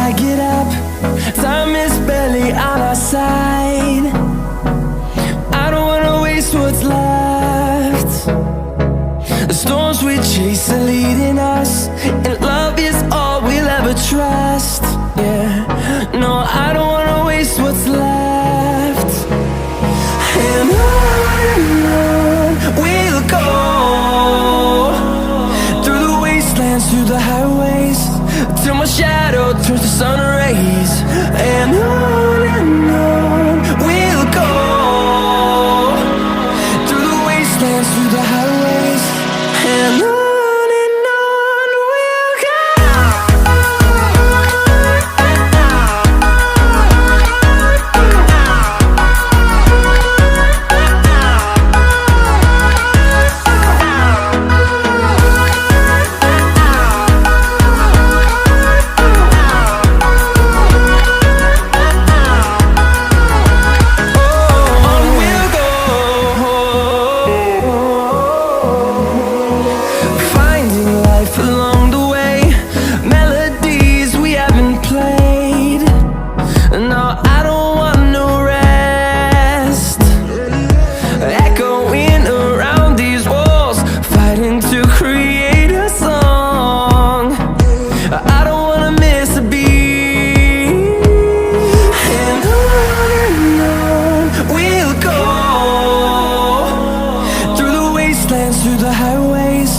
I get up. Time is barely on our side. I don't wanna waste what's left. The storms we chase are leading us, and love is all we'll ever trust. Yeah, no, I don't wanna waste what's left. And on we'll go, through the wastelands, through the highways, till my shadow turns to sun rays. And on we'll go, through the wastelands, through the highways, and on. Through the highways,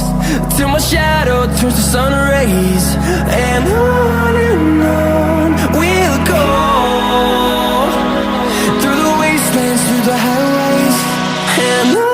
till my shadow turns to sun rays. And on we'll go, through the wastelands, through the highways, and on.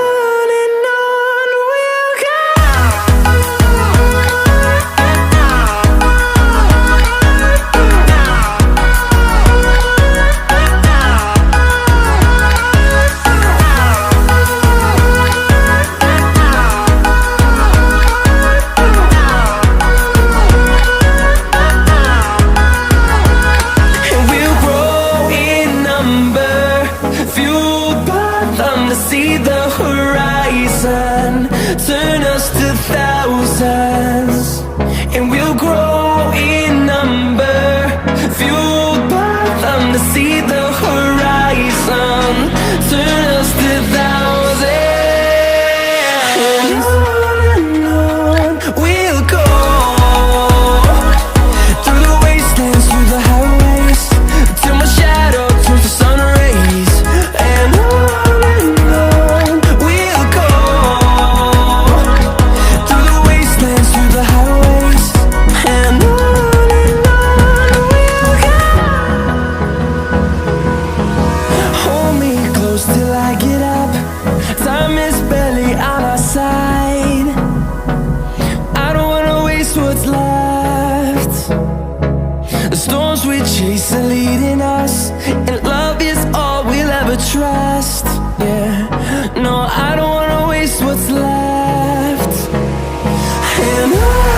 See the horizon turn us to thousands, and we'll grow in number, fueled by them. To see the horizon turn us to thousands, and on we'll go, through the wastelands, through the highways, till my shadow turns to sun rays. And on till I get up. Time is barely on our side. I don't wanna waste what's left. The storms we chase are leading us, and love is all we'll ever trust. Yeah, no, I don't wanna waste what's left. And on